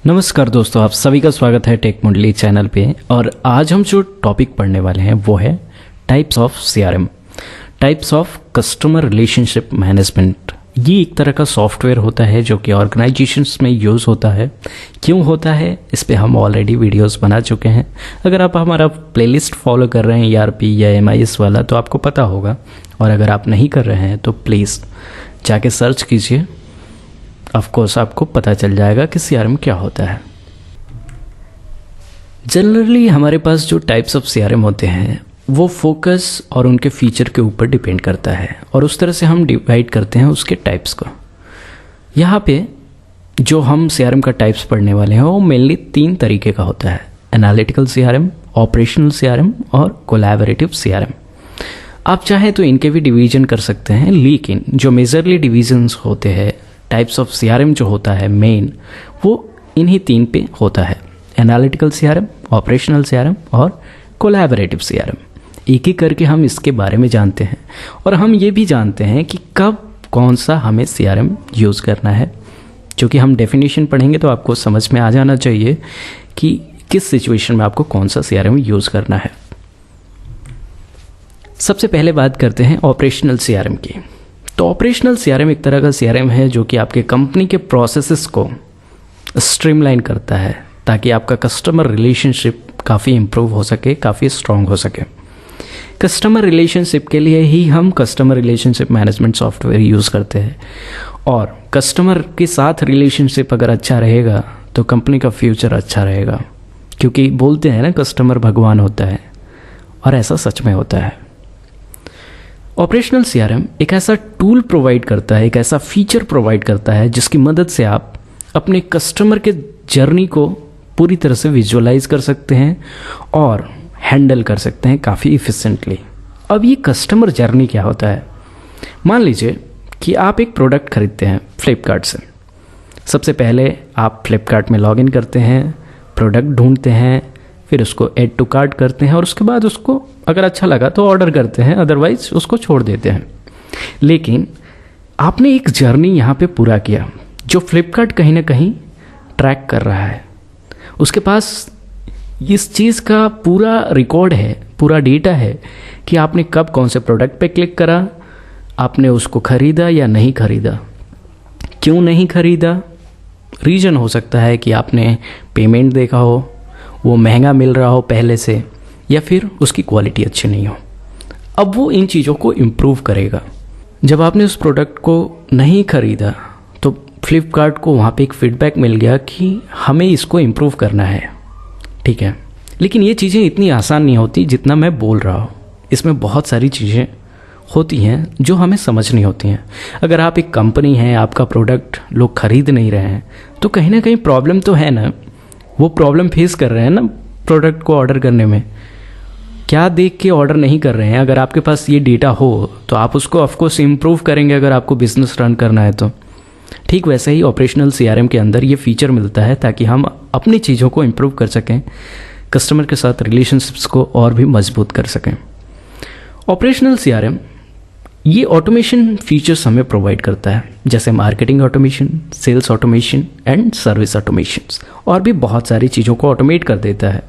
नमस्कार दोस्तों, आप सभी का स्वागत है टेक मुंडली चैनल पे। और आज हम जो टॉपिक पढ़ने वाले हैं वो है types of CRM, types of customer relationship management. ये एक तरह का सॉफ्टवेयर होता है जो कि ऑर्गेनाइजेशंस में यूज़ होता है। क्यों होता है इस पे हम ऑलरेडी वीडियोस बना चुके हैं। अगर आप हमारा प्लेलिस्ट फॉलो कर रहे हैं ERP या MIS वाला तो आपको पता होगा, और अगर आप नहीं कर रहे हैं तो प्लीज़ जाके सर्च कीजिए, ऑफ कोर्स आपको पता चल जाएगा कि सीआरएम क्या होता है। जनरली हमारे पास जो टाइप्स ऑफ सीआरएम होते हैं वो फोकस और उनके फीचर के ऊपर डिपेंड करता है, और उस तरह से हम डिवाइड करते हैं उसके टाइप्स को। यहाँ पे जो हम सीआरएम का टाइप्स पढ़ने वाले हैं वो मेनली 3 तरीके का होता है: एनालिटिकल सीआरएम, ऑपरेशनल सीआरएम और कोलैबोरेटिव सीआरएम। आप चाहें तो इनके भी डिवीजन कर सकते हैं, लेकिन जो मेजरली डिवीजन्स होते हैं टाइप्स ऑफ सीआरएम जो होता है मेन, वो इन्हीं 3 पे होता है: एनालिटिकल सीआरएम, ऑपरेशनल सीआरएम और कोलैबोरेटिव सीआरएम। एक एक करके हम इसके बारे में जानते हैं, और हम ये भी जानते हैं कि कब कौन सा हमें सीआरएम यूज़ करना है। क्योंकि हम डेफिनेशन पढ़ेंगे तो आपको समझ में आ जाना चाहिए कि किस सिचुएशन में आपको कौन सा सीआरएम यूज़ करना है। सबसे पहले बात करते हैं ऑपरेशनल सीआरएम की। तो ऑपरेशनल सीआरएम एक तरह का सीआरएम है जो कि आपके कंपनी के प्रोसेसेस को स्ट्रीमलाइन करता है, ताकि आपका कस्टमर रिलेशनशिप काफ़ी इम्प्रूव हो सके, काफ़ी स्ट्रॉन्ग हो सके। कस्टमर रिलेशनशिप के लिए ही हम customer relationship management software use करते हैं, और कस्टमर के साथ रिलेशनशिप अगर अच्छा रहेगा तो कंपनी का फ्यूचर अच्छा रहेगा। क्योंकि बोलते हैं ना, कस्टमर भगवान होता है, और ऐसा सच में होता है। ऑपरेशनल सीआरएम एक ऐसा टूल प्रोवाइड करता है, एक ऐसा फीचर प्रोवाइड करता है जिसकी मदद से आप अपने कस्टमर के जर्नी को पूरी तरह से विजुअलाइज कर सकते हैं और हैंडल कर सकते हैं काफ़ी इफ़िशिएंटली। अब ये कस्टमर जर्नी क्या होता है? मान लीजिए कि आप एक प्रोडक्ट खरीदते हैं फ्लिपकार्ट से। सबसे पहले आप फ्लिपकार्ट में लॉगिन करते हैं, प्रोडक्ट ढूंढते हैं, फिर उसको ऐड टू कार्ट करते हैं, और उसके बाद उसको अगर अच्छा लगा तो ऑर्डर करते हैं, अदरवाइज उसको छोड़ देते हैं। लेकिन आपने एक जर्नी यहाँ पे पूरा किया जो फ्लिपकार्ट कहीं ना कहीं ट्रैक कर रहा है। उसके पास इस चीज़ का पूरा रिकॉर्ड है, पूरा डेटा है कि आपने कब कौन से प्रोडक्ट पे क्लिक करा, आपने उसको ख़रीदा या नहीं ख़रीदा, क्यों नहीं ख़रीदा। रीज़न हो सकता है कि आपने पेमेंट देखा हो, वो महंगा मिल रहा हो पहले से, या फिर उसकी क्वालिटी अच्छी नहीं हो। अब वो इन चीज़ों को इम्प्रूव करेगा। जब आपने उस प्रोडक्ट को नहीं ख़रीदा तो फ्लिपकार्ट को वहाँ पे एक फीडबैक मिल गया कि हमें इसको इम्प्रूव करना है, ठीक है। लेकिन ये चीज़ें इतनी आसान नहीं होती जितना मैं बोल रहा हूँ। इसमें बहुत सारी चीज़ें होती हैं जो हमें समझनी होती हैं। अगर आप एक कंपनी हैं, आपका प्रोडक्ट लोग ख़रीद नहीं रहे हैं, तो कहीं ना कहीं प्रॉब्लम तो है ना। वो प्रॉब्लम फेस कर रहे हैं ना प्रोडक्ट को ऑर्डर करने में। क्या देख के ऑर्डर नहीं कर रहे हैं? अगर आपके पास ये डेटा हो तो आप उसको ऑफकोर्स इम्प्रूव करेंगे अगर आपको बिजनेस रन करना है तो। ठीक वैसे ही ऑपरेशनल सीआरएम के अंदर ये फीचर मिलता है ताकि हम अपनी चीज़ों को इम्प्रूव कर सकें, कस्टमर के साथ रिलेशनशिप्स को और भी मजबूत कर सकें। ऑपरेशनल सीआरएम ये ऑटोमेशन फीचर्स हमें प्रोवाइड करता है, जैसे marketing automation, sales automation and service automation, और भी बहुत सारी चीज़ों को ऑटोमेट कर देता है।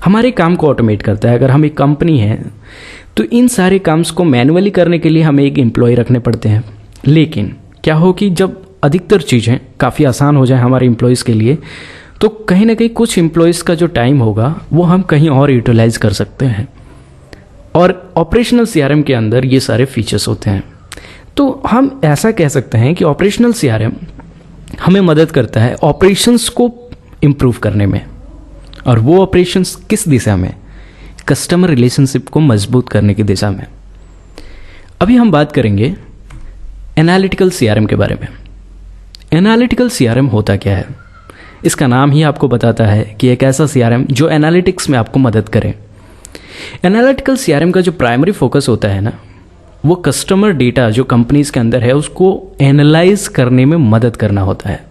हमारे काम को ऑटोमेट करता है। अगर हम एक कंपनी हैं तो इन सारे काम्स को मैन्युअली करने के लिए हमें एक एम्प्लॉय रखने पड़ते हैं। लेकिन क्या हो कि जब अधिकतर चीज़ें काफ़ी आसान हो जाए हमारे एम्प्लॉयज़ के लिए, तो कहीं ना कहीं कुछ एम्प्लॉयज़ का जो टाइम होगा वो हम कहीं और यूटिलाइज कर सकते हैं। और ऑपरेशनल सीआरएम के अंदर ये सारे फीचर्स होते हैं। तो हम ऐसा कह सकते हैं कि ऑपरेशनल सीआरएम हमें मदद करता है ऑपरेशंस को इम्प्रूव करने में। और वो ऑपरेशंस किस दिशा में? कस्टमर रिलेशनशिप को मजबूत करने की दिशा में। अभी हम बात करेंगे एनालिटिकल सीआरएम के बारे में। एनालिटिकल सीआरएम होता क्या है? इसका नाम ही आपको बताता है कि एक ऐसा सीआरएम जो एनालिटिक्स में आपको मदद करे। एनालिटिकल सीआरएम का जो प्राइमरी फोकस होता है ना, वो कस्टमर डेटा जो कंपनीज के अंदर है उसको एनालाइज करने में मदद करना होता है।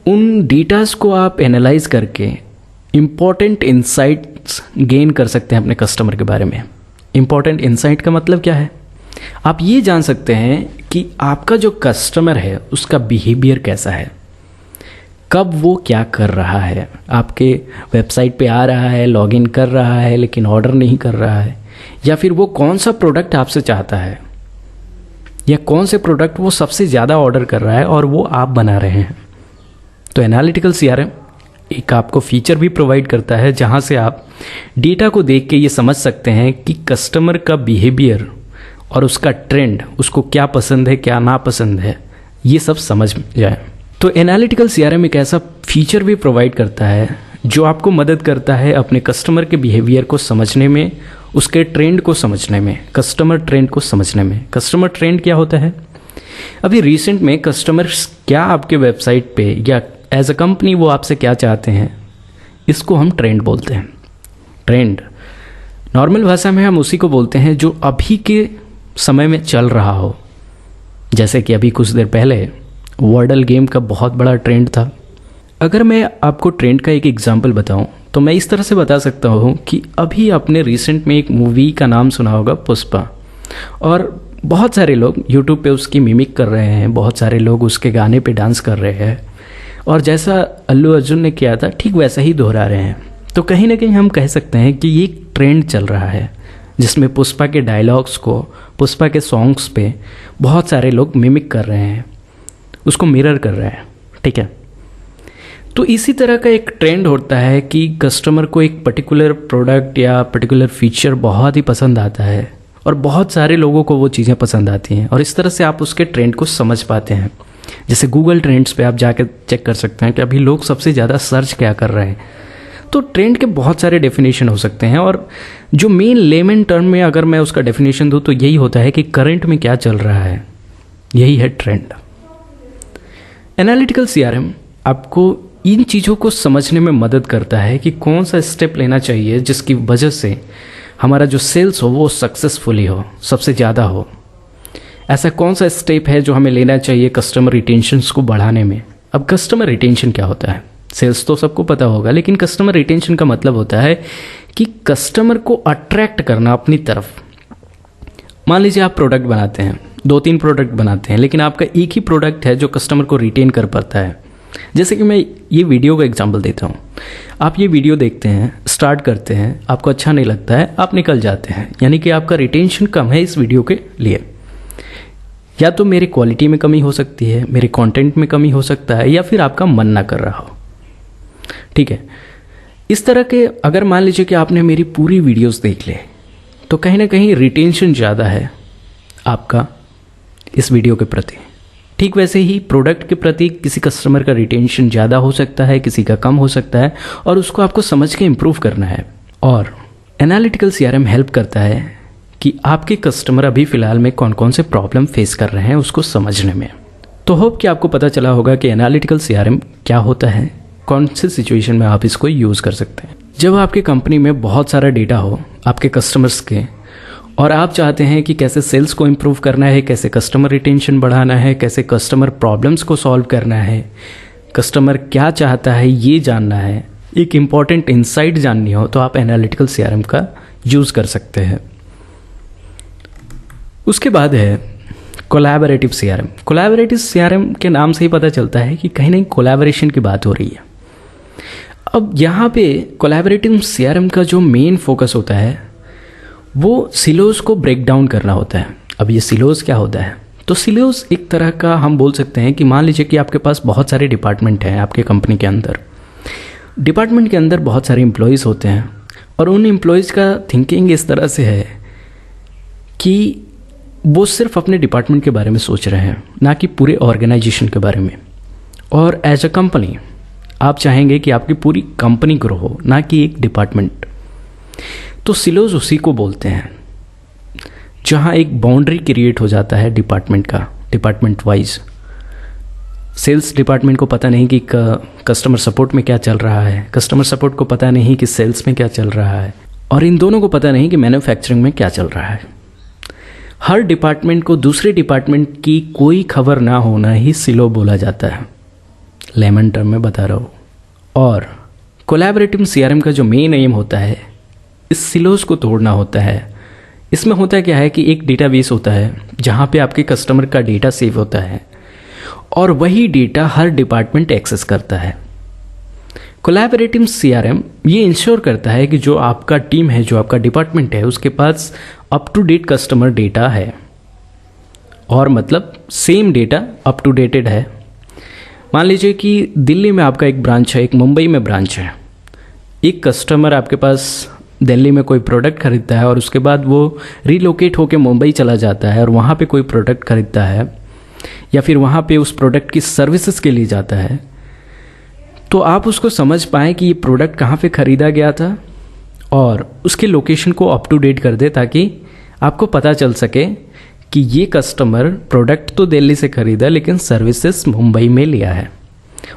उन डेटास को आप एनालाइज करके इम्पॉर्टेंट इंसाइट्स गेन कर सकते हैं अपने कस्टमर के बारे में। इम्पॉर्टेंट इंसाइट का मतलब क्या है? आप ये जान सकते हैं कि आपका जो कस्टमर है उसका बिहेवियर कैसा है, कब वो क्या कर रहा है, आपके वेबसाइट पे आ रहा है, लॉगिन कर रहा है लेकिन ऑर्डर नहीं कर रहा है, या फिर वो कौन सा प्रोडक्ट आपसे चाहता है, या कौन से प्रोडक्ट वो सबसे ज़्यादा ऑर्डर कर रहा है और वो आप बना रहे हैं। तो एनालिटिकल सीआरएम एक आपको फीचर भी प्रोवाइड करता है जहाँ से आप डेटा को देख के ये समझ सकते हैं कि कस्टमर का बिहेवियर और उसका ट्रेंड, उसको क्या पसंद है क्या नापसंद है, ये सब समझ जाए। तो एनालिटिकल सीआरएम एक ऐसा फीचर भी प्रोवाइड करता है जो आपको मदद करता है अपने कस्टमर के बिहेवियर को समझने में, उसके ट्रेंड को समझने में, कस्टमर ट्रेंड को समझने में। कस्टमर ट्रेंड क्या होता है? अभी रिसेंट में कस्टमर्स क्या आपके वेबसाइट पे या एज अ कंपनी वो आपसे क्या चाहते हैं, इसको हम ट्रेंड बोलते हैं। ट्रेंड नॉर्मल भाषा में हम उसी को बोलते हैं जो अभी के समय में चल रहा हो। जैसे कि अभी कुछ देर पहले वर्डल गेम का बहुत बड़ा ट्रेंड था। अगर मैं आपको ट्रेंड का एक एग्जांपल बताऊं तो मैं इस तरह से बता सकता हूं कि अभी आपने रिसेंट में एक मूवी का नाम सुना होगा, पुष्पा, और बहुत सारे लोग यूट्यूब पे उसकी मिमिक कर रहे हैं, बहुत सारे लोग उसके गाने पे डांस कर रहे हैं, और जैसा अल्लू अर्जुन ने किया था ठीक वैसा ही दोहरा रहे हैं। तो कहीं ना कहीं हम कह सकते हैं कि ये एक ट्रेंड चल रहा है जिसमें पुष्पा के डायलॉग्स को, पुष्पा के सॉन्ग्स पे बहुत सारे लोग मिमिक कर रहे हैं, उसको मिरर कर रहे हैं। ठीक है, तो इसी तरह का एक ट्रेंड होता है कि कस्टमर को एक पर्टिकुलर प्रोडक्ट या पर्टिकुलर फीचर बहुत ही पसंद आता है और बहुत सारे लोगों को वो चीज़ें पसंद आती हैं, और इस तरह से आप उसके ट्रेंड को समझ पाते हैं। जैसे गूगल ट्रेंड्स पे आप जाकर चेक कर सकते हैं कि अभी लोग सबसे ज़्यादा सर्च क्या कर रहे हैं। तो ट्रेंड के बहुत सारे डेफिनेशन हो सकते हैं, और जो मेन लेमन टर्म में अगर मैं उसका डेफिनेशन दूँ तो यही होता है कि करंट में क्या चल रहा है, यही है ट्रेंड। एनालिटिकल सीआरएम आपको इन चीज़ों को समझने में मदद करता है कि कौन सा स्टेप लेना चाहिए जिसकी वजह से हमारा जो सेल्स हो वो सक्सेसफुली हो, सबसे ज़्यादा हो। ऐसा कौन सा स्टेप है जो हमें लेना चाहिए कस्टमर रिटेंशंस को बढ़ाने में। अब कस्टमर रिटेंशन क्या होता है? सेल्स तो सबको पता होगा, लेकिन कस्टमर रिटेंशन का मतलब होता है कि कस्टमर को अट्रैक्ट करना अपनी तरफ। मान लीजिए आप प्रोडक्ट बनाते हैं, 2-3 प्रोडक्ट बनाते हैं, लेकिन आपका एक ही प्रोडक्ट है जो कस्टमर को रिटेन कर पाता है। जैसे कि मैं ये वीडियो का एग्जांपल देता हूँ। आप ये वीडियो देखते हैं, स्टार्ट करते हैं, आपको अच्छा नहीं लगता है, आप निकल जाते हैं, यानी कि आपका रिटेंशन कम है इस वीडियो के लिए। या तो मेरी क्वालिटी में कमी हो सकती है, मेरे कंटेंट में कमी हो सकता है, या फिर आपका मन ना कर रहा हो। ठीक है, इस तरह के अगर मान लीजिए कि आपने मेरी पूरी वीडियोस देख ले तो कहीं ना कहीं रिटेंशन ज़्यादा है आपका इस वीडियो के प्रति। ठीक वैसे ही प्रोडक्ट के प्रति किसी कस्टमर का रिटेंशन ज़्यादा हो सकता है, किसी का कम हो सकता है, और उसको आपको समझ के इम्प्रूव करना है। और एनालिटिकल सीआरएम हेल्प करता है कि आपके कस्टमर अभी फ़िलहाल में कौन कौन से प्रॉब्लम फेस कर रहे हैं उसको समझने में। तो होप कि आपको पता चला होगा कि एनालिटिकल सीआरएम क्या होता है, कौन से सिचुएशन में आप इसको यूज़ कर सकते हैं। जब आपके कंपनी में बहुत सारा डेटा हो आपके कस्टमर्स के, और आप चाहते हैं कि कैसे सेल्स को इम्प्रूव करना है, कैसे कस्टमर रिटेंशन बढ़ाना है, कैसे कस्टमर प्रॉब्लम्स को सॉल्व करना है, कस्टमर क्या चाहता है ये जानना है, एक इम्पॉर्टेंट इंसाइट जाननी हो, तो आप एनालिटिकल सीआरएम का यूज़ कर सकते हैं। उसके बाद है कोलैबोरेटिव सीआरएम। कोलैबोरेटिव सीआरएम के नाम से ही पता चलता है कि कहीं ना कहीं कोलैबोरेशन की बात हो रही है। अब यहाँ पे कोलैबोरेटिव सीआरएम का जो मेन फोकस होता है वो सिलोज को ब्रेक डाउन करना होता है। अब ये सिलोज क्या होता है? तो सिलोज एक तरह का हम बोल सकते हैं कि मान लीजिए कि आपके पास बहुत सारे डिपार्टमेंट हैं आपके कंपनी के अंदर। डिपार्टमेंट के अंदर बहुत सारे एम्प्लॉयज़ होते हैं, और उन एम्प्लॉयज़ का थिंकिंग इस तरह से है कि वो सिर्फ अपने डिपार्टमेंट के बारे में सोच रहे हैं, ना कि पूरे ऑर्गेनाइजेशन के बारे में। और एज अ कंपनी आप चाहेंगे कि आपकी पूरी कंपनी ग्रो हो, ना कि एक डिपार्टमेंट। तो सिलोज उसी को बोलते हैं जहाँ एक बाउंड्री क्रिएट हो जाता है डिपार्टमेंट का, डिपार्टमेंट वाइज। सेल्स डिपार्टमेंट को पता नहीं कि कस्टमर सपोर्ट में क्या चल रहा है, कस्टमर सपोर्ट को पता नहीं कि सेल्स में क्या चल रहा है, और इन दोनों को पता नहीं कि मैन्युफैक्चरिंग में क्या चल रहा है। हर डिपार्टमेंट को दूसरे डिपार्टमेंट की कोई खबर ना होना ही सिलो बोला जाता है, लेमन टर्म में बता रहा हूँ। और कोलैबोरेटिव सीआरएम का जो मेन एम होता है इस सिलोज को तोड़ना होता है। इसमें होता क्या है कि एक डेटाबेस होता है जहाँ पे आपके कस्टमर का डेटा सेव होता है, और वही डेटा हर डिपार्टमेंट एक्सेस करता है। कोलैबोरेटिव सीआरएम ये इंश्योर करता है कि जो आपका टीम है, जो आपका डिपार्टमेंट है, उसके पास up to date customer data है, और मतलब same data up to dated है। मान लीजिए कि दिल्ली में आपका एक ब्रांच है, एक मुंबई में ब्रांच है। एक कस्टमर आपके पास दिल्ली में कोई प्रोडक्ट खरीदता है और उसके बाद वो रिलोकेट होकर मुंबई चला जाता है और वहाँ पे कोई प्रोडक्ट खरीदता है, या फिर वहाँ पे उस प्रोडक्ट की सर्विसेज के लिए जाता है, तो आप उसको समझ पाएँ कि ये प्रोडक्ट कहाँ पे ख़रीदा गया था और उसके लोकेशन को अप टू डेट कर दे, ताकि आपको पता चल सके कि ये कस्टमर प्रोडक्ट तो दिल्ली से ख़रीदा लेकिन सर्विसेज मुंबई में लिया है।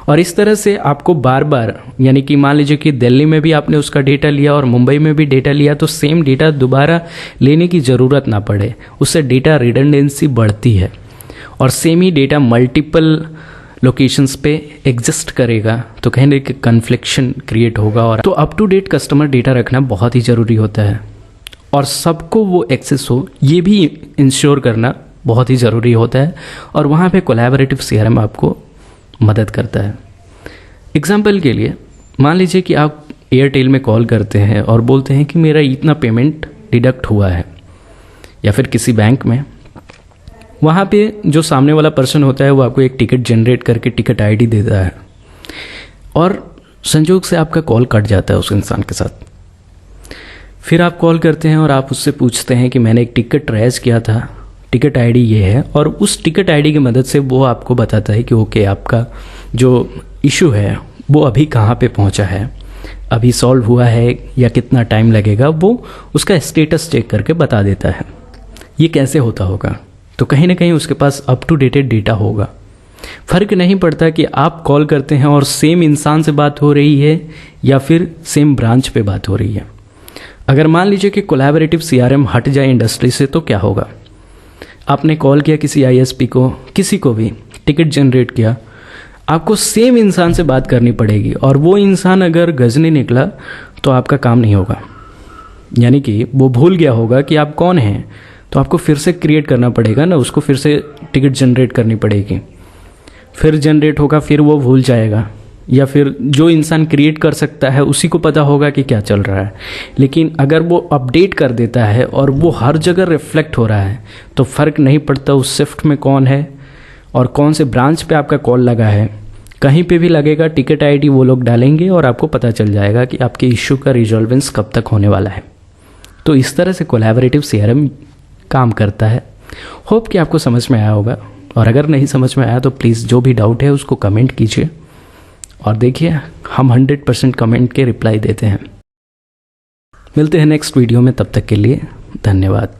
और इस तरह से आपको बार बार, यानी कि मान लीजिए कि दिल्ली में भी आपने उसका डेटा लिया और मुंबई में भी डेटा लिया, तो सेम डेटा दोबारा लेने की ज़रूरत ना पड़े। उससे डेटा रिडंडेंसी बढ़ती है और सेम ही डेटा मल्टीपल लोकेशंस पे एग्जिस्ट करेगा, तो कहीं ना कहीं कन्फ्लिक्शन क्रिएट होगा। और तो up to date customer data रखना बहुत ही ज़रूरी होता है और सबको वो एक्सेस हो, ये भी इंश्योर करना बहुत ही ज़रूरी होता है। और वहाँ पे कोलैबोरेटिव सीआरएम आपको मदद करता है। एग्जाम्पल के लिए मान लीजिए कि आप एयरटेल में कॉल करते हैं और बोलते हैं कि मेरा इतना पेमेंट डिडक्ट हुआ है, या फिर किसी बैंक में। वहाँ पे जो सामने वाला पर्सन होता है वो आपको एक टिकट जनरेट करके टिकट आईडी देता है, और संजोग से आपका कॉल कट जाता है उस इंसान के साथ। फिर आप कॉल करते हैं और आप उससे पूछते हैं कि मैंने एक टिकट रेज किया था, टिकट आईडी ये है, और उस टिकट आईडी की मदद से वो आपको बताता है कि ओके, आपका जो इशू है वो अभी कहाँ पे पहुँचा है, अभी सॉल्व हुआ है या कितना टाइम लगेगा, वो उसका स्टेटस चेक करके बता देता है। ये कैसे होता होगा? तो कहीं ना कहीं उसके पास अप टू डेटेड डेटा होगा। फ़र्क नहीं पड़ता कि आप कॉल करते हैं और सेम इंसान से बात हो रही है या फिर सेम ब्रांच पे बात हो रही है। अगर मान लीजिए कि कोलैबोरेटिव सीआरएम हट जाए इंडस्ट्री से, तो क्या होगा? आपने कॉल किया किसी आईएसपी को, किसी को भी, टिकट जनरेट किया, आपको सेम इंसान से बात करनी पड़ेगी, और वो इंसान अगर गजनी निकला तो आपका काम नहीं होगा। यानी कि वो भूल गया होगा कि आप कौन हैं, तो आपको फिर से क्रिएट करना पड़ेगा ना, उसको फिर से टिकट जनरेट करनी पड़ेगी। फिर जनरेट होगा, फिर वो भूल जाएगा, या फिर जो इंसान क्रिएट कर सकता है उसी को पता होगा कि क्या चल रहा है। लेकिन अगर वो अपडेट कर देता है और वो हर जगह रिफ्लेक्ट हो रहा है, तो फ़र्क नहीं पड़ता उस शिफ्ट में कौन है और कौन से ब्रांच पे आपका कॉल लगा है। कहीं पे भी लगेगा, टिकट आईडी वो लोग डालेंगे और आपको पता चल जाएगा कि आपके इश्यू का रिजॉल्वेंस कब तक होने वाला है। तो इस तरह से कोलैबोरेटिव सीआरएम काम करता है। होप कि आपको समझ में आया होगा, और अगर नहीं समझ में आया तो प्लीज़ जो भी डाउट है उसको कमेंट कीजिए, और देखिए हम 100% कमेंट के रिप्लाई देते हैं। मिलते हैं नेक्स्ट वीडियो में, तब तक के लिए धन्यवाद।